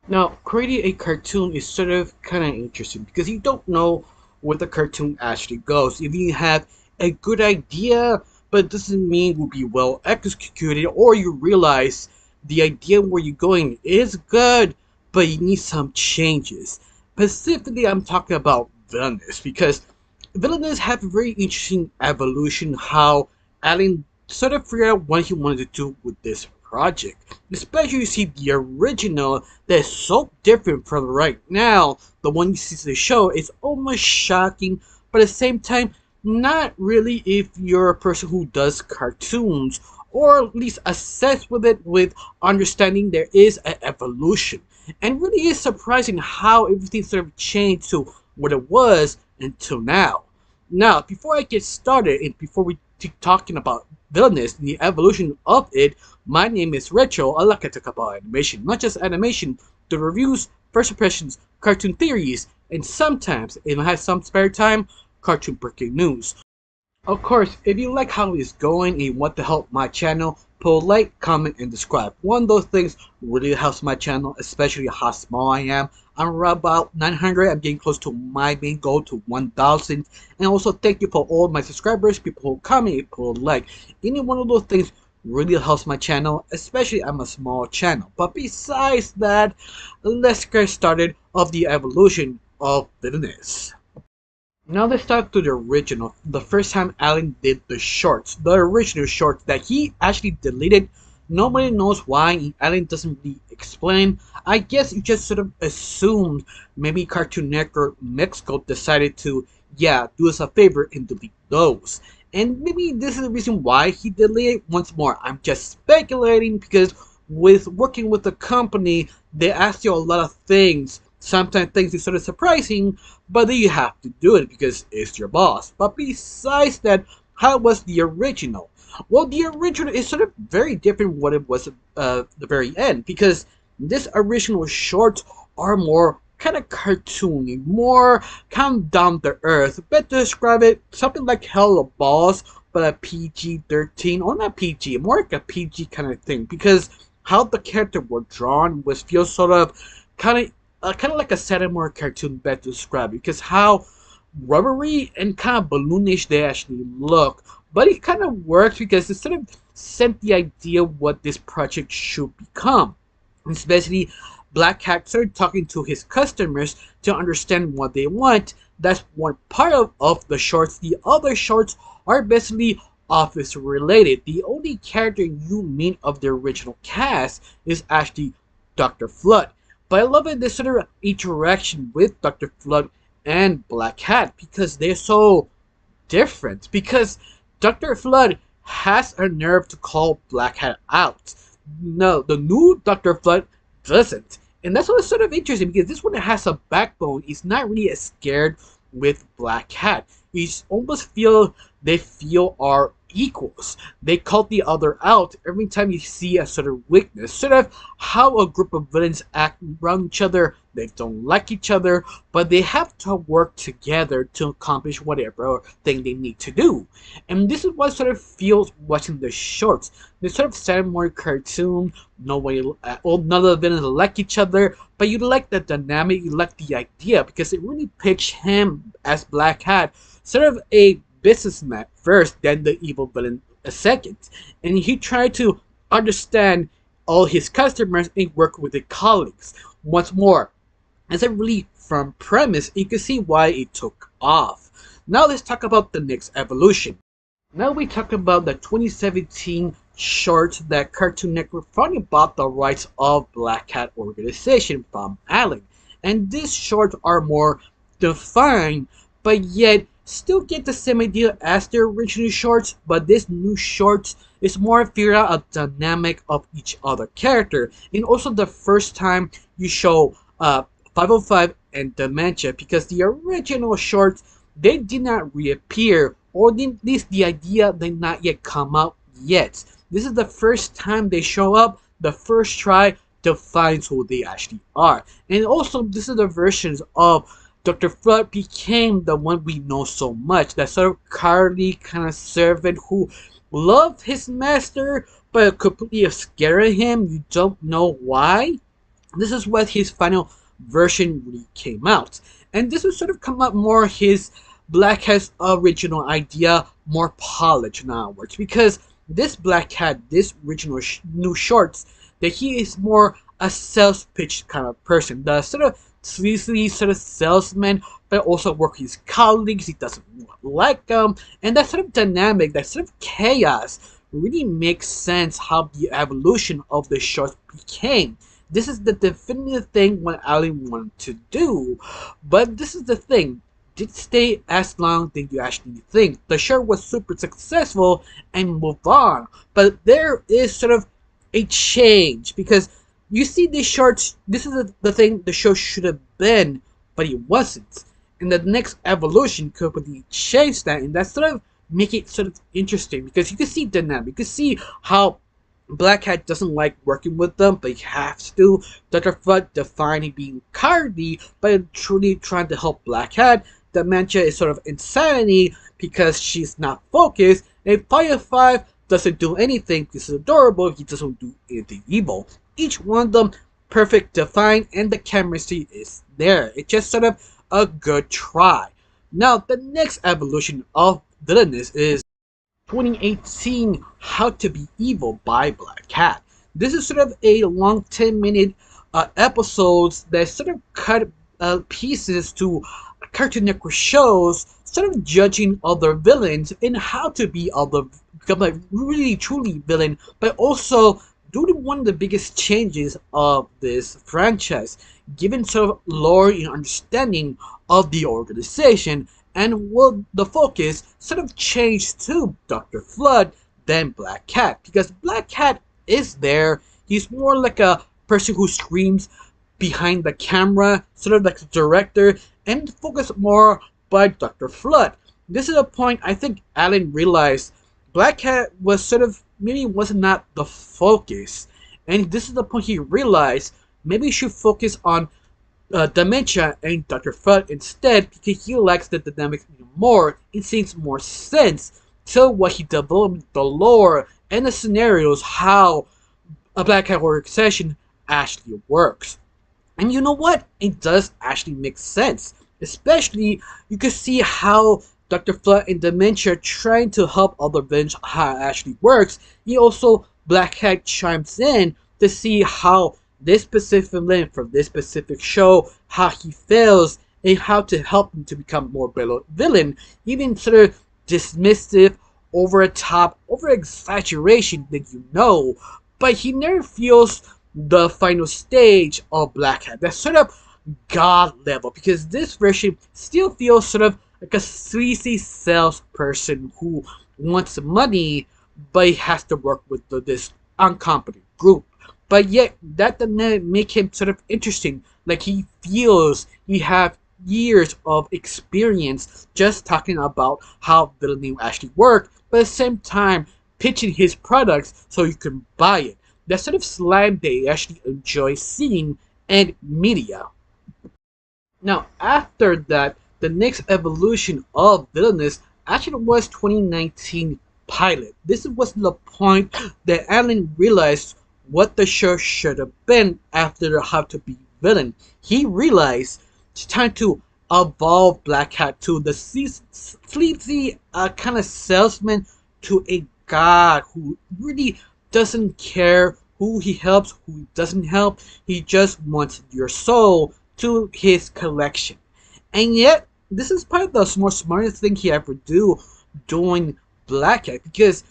Now, creating a cartoon is sort of kind of interesting because you don't know where the cartoon actually goes. If you have a good idea, but it doesn't mean it will be well executed, or you realize the idea where you're going is good, but you need some changes. Specifically, I'm talking about Villainous because Villainous have a very interesting evolution. How Alan sort of figured out what he wanted to do with this project. Especially you see the original that is so different from right now. The one you see in the show is almost shocking, but at the same time, not really if you're a person who does cartoons or at least assess with it with understanding there is an evolution. And really is surprising how everything sort of changed to what it was until now. Now, before I get started and before we keep talking about Villainous and the evolution of it, my name is Retro. I like to talk about animation, not just animation, the reviews, first impressions, cartoon theories, and sometimes, if I have some spare time, cartoon breaking news. Of course, if you like how it's going and you want to help my channel, put a like, comment, and subscribe. One of those things really helps my channel, especially how small I am. I'm around about 900. I'm getting close to my main goal to 1,000. And also thank you for all my subscribers, people who comment, people who like. Any one of those things really helps my channel, especially I'm a small channel. But besides that, let's get started of the evolution of Villainous. Now let's start to the original. The first time Alan did the shorts, the original shorts that he actually deleted. Nobody knows why. Alan doesn't really explain. I guess he just sort of assumed maybe Cartoon Network Mexico decided to, yeah, do us a favor and delete those. And maybe this is the reason why he deleted. Once more, I'm just speculating because with working with the company, they ask you a lot of things. Sometimes things is sort of surprising, but then you have to do it because it's your boss. But besides that, how was the original? Well, the original is sort of very different what it was the very end because this original shorts are more kind of cartoony, more kind of down to earth. Better to describe it, something like Hello Boss, but a PG-13 or not PG, more like a PG kind of thing because how the character were drawn was feel sort of kind of kind of like a Saturday cartoon better to describe because how rubbery and kind of balloonish they actually look. But it kind of works because it sort of sent the idea what this project should become. Especially Black Cat started talking to his customers to understand what they want. That's one part of the shorts. The other shorts are basically office related. The only character you meet of the original cast is actually Dr. Flood. But I love it this sort of interaction with Dr. Flood and Black Hat because they're so different. Because Dr. Flood has a nerve to call Black Hat out. No, the new Dr. Flood doesn't. And that's what's sort of interesting because this one has a backbone. He's not really as scared with Black Hat. He's almost feel they feel are equals. They call the other out every time you see a sort of weakness. Sort of how a group of villains act around each other. They don't like each other, but they have to work together to accomplish whatever thing they need to do. And this is what sort of feels watching the shorts. They sort of sound more cartoon. Nobody, well, none of the villains like each other, but you like the dynamic, you like the idea because it really pitched him as Black Hat, sort of a businessman first, then the evil villain a second. And he tried to understand all his customers and work with his colleagues. Once more, it's a really firm premise. You can see why it took off. Now let's talk about the next evolution. Now we talk about the 2017 short that Cartoon Network finally bought the rights of Black Cat organization from Alan. And these shorts are more defined, but yet still get the same idea as the original shorts, but this new shorts is more figure out a dynamic of each other character. And also the first time you show 505 and Dementia because the original shorts they did not reappear or at least the idea did not yet come out yet. This is the first time they show up, the first try defines who they actually are. And also this is the versions of Dr. Flood became the one we know so much, that sort of cowardly kind of servant who loved his master but completely scared of him. You don't know why. This is what his final version really came out. And this would sort of come up more his Black Cat's original idea, more polished onwards. Because this Black Cat, this original new shorts, that he is more a sales pitch kind of person. The sort of sleazy sort of salesman, but also work with his colleagues. He doesn't like them. And that sort of dynamic, that sort of chaos, really makes sense how the evolution of the shorts became. This is the definitive thing what Ali wanted to do. But this is the thing. Did stay as long as you actually think. The show was super successful and moved on. But there is sort of a change because you see these shorts, this is the thing the show should have been, but it wasn't. And the next evolution could really change that, and that sort of make it sort of interesting because you can see dynamic. You can see how Black Cat doesn't like working with them, but he has to. Dr. Flood defining being cowardly, but truly trying to help Black Cat. Dementia is sort of insanity because she's not focused. And Fire 5 doesn't do anything because he's adorable, he doesn't do anything evil. Each one of them perfect, defined, and the chemistry is there. It's just sort of a good try. Now, the next evolution of Villainous is 2018 How to Be Evil by Black Cat. This is sort of a long 10-minute episodes that sort of cut pieces to Cartoon Network shows, sort of judging other villains and how to be other, become like really truly villain, but also doing one of the biggest changes of this franchise, given sort of lore and understanding of the organization, and will the focus sort of change to Dr. Flood than Black Cat, because Black Cat is there. He's more like a person who screams behind the camera, sort of like a director, and focus more by Dr. Flood. This is a point I think Alan realized Black Cat was sort of maybe was not the focus, and this is the point he realized maybe he should focus on Dementia and Dr. Flood instead because he likes the dynamics more. It seems more sense to what he developed, the lore and the scenarios, how a Black Cat organization actually works. And you know what? It does actually make sense. Especially, you can see how Dr. Flood and Dementia trying to help other villains how it actually works. He also, Black Cat chimes in to see how this specific villain from this specific show, how he fails, and how to help him to become more villain. Even sort of dismissive, over the top, over exaggeration that you know, but he never feels the final stage of Black Hat. That's sort of god level because this version still feels sort of like a sleazy salesperson who wants money, but he has to work with this incompetent group. But yet that doesn't make him sort of interesting. Like he feels he have years of experience just talking about how villainy actually work, but at the same time pitching his products so you can buy it. That sort of slime they actually enjoy seeing and media. Now after that, the next evolution of Villainous actually was 2019 pilot. This was the point that Alan realized what the show should have been after How to Be Villain. He realized it's time to evolve Black Cat to the sleazy kind of salesman to a god who really doesn't care who he helps, who he doesn't help. He just wants your soul to his collection. And yet, this is probably the most smartest thing he ever do doing Black Cat because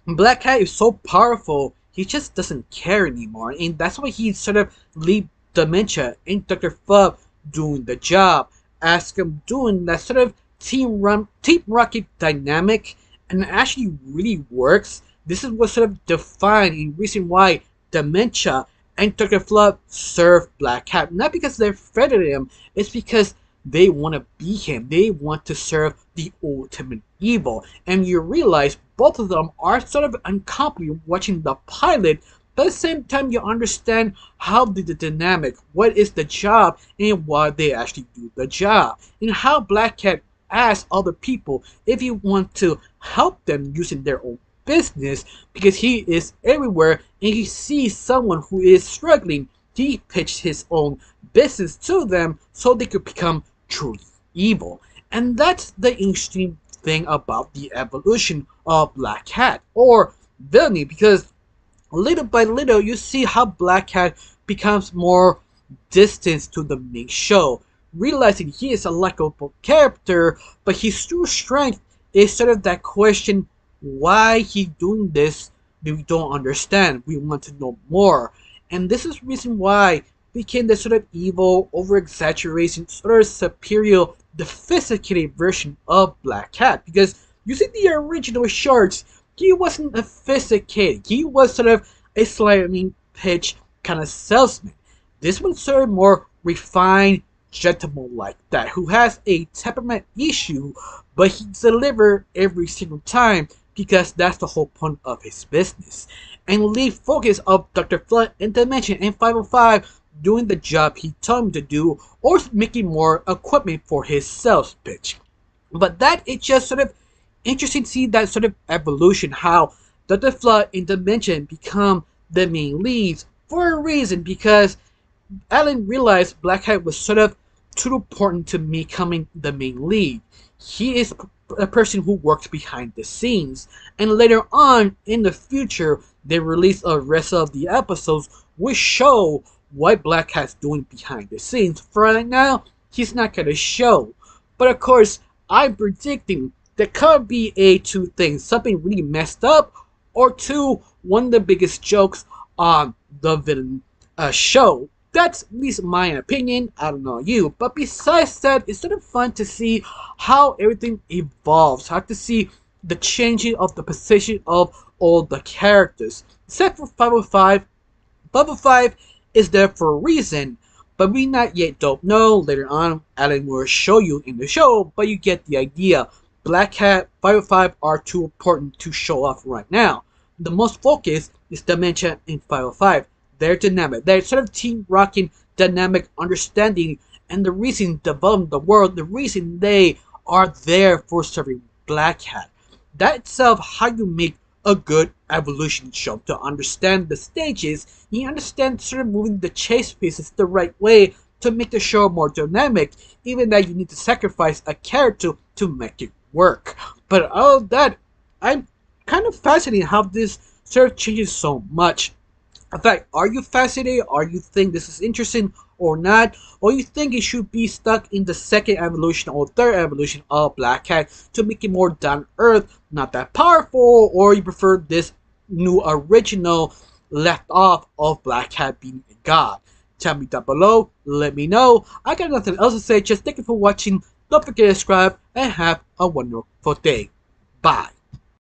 Black Cat is so powerful, he just doesn't care anymore. And that's why he sort of leave Dementia and Dr. Fub doing the job. Ask him doing that sort of Team Rocket dynamic, and it actually really works. This is what sort of defined the reason why Dementia and Dr. Flood serve Black Cat. Not because they're afraid of him, it's because they want to be him. They want to serve the ultimate evil. And you realize both of them are sort of uncomfortable watching the pilot, but at the same time you understand how the dynamic, what is the job, and why they actually do the job. And how Black Cat asks other people if you want to help them using their own business because he is everywhere and he sees someone who is struggling he pitched his own business to them so they could become truly evil. And that's the interesting thing about the evolution of Black Cat or villainy, because little by little you see how Black Cat becomes more distant to the main show, realizing he is a likable character, but his true strength is sort of that question, why he's doing this, we don't understand. We want to know more. And this is the reason why became the sort of evil, over exaggeration, sort of superior, the sophisticated version of Black Cat. Because you see the original Sharks, he wasn't sophisticated. He was sort of a slightly pitch kind of salesman. This one's sort of more refined, gentleman like that, who has a temperament issue, but he delivers every single time because that's the whole point of his business. And lead focus of Dr. Flood and Dimension and 505 doing the job he told him to do, or making more equipment for his sales pitch. But that is just sort of interesting to see that sort of evolution, how Dr. Flood and Dimension become the main leads for a reason, because Alan realized Black Hat was sort of too important to me becoming the main lead. He is a person who works behind the scenes, and later on in the future, they release a rest of the episodes which show what Black Cat's doing behind the scenes. For right now, he's not gonna show, but of course, I'm predicting there could be two things: something really messed up, or two, one of the biggest jokes on the villain show. That's at least my opinion. I don't know you. But besides that, it's sort of fun to see how everything evolves. How to see the changing of the position of all the characters. Except for 505. 505 is there for a reason, but we not yet don't know. Later on, Alan will show you in the show, but you get the idea. Black Cat, 505 are too important to show off right now. The most focus is Dimension and 505. Their dynamic, their sort of team rocking dynamic understanding, and the reason developing the world, the reason they are there for serving Black Hat. That itself, how you make a good evolution show, to understand the stages, you understand sort of moving the chase pieces the right way to make the show more dynamic, even that you need to sacrifice a character to make it work. But all of that, I'm kind of fascinated how this sort of changes so much. In fact, are you fascinated? Are you think this is interesting or not? Or you think it should be stuck in the second evolution or third evolution of Black Cat to make it more down to earth, not that powerful? Or you prefer this new original left off of Black Cat being a god? Tell me down below, let me know. I got nothing else to say, just thank you for watching. Don't forget to subscribe and have a wonderful day. Bye.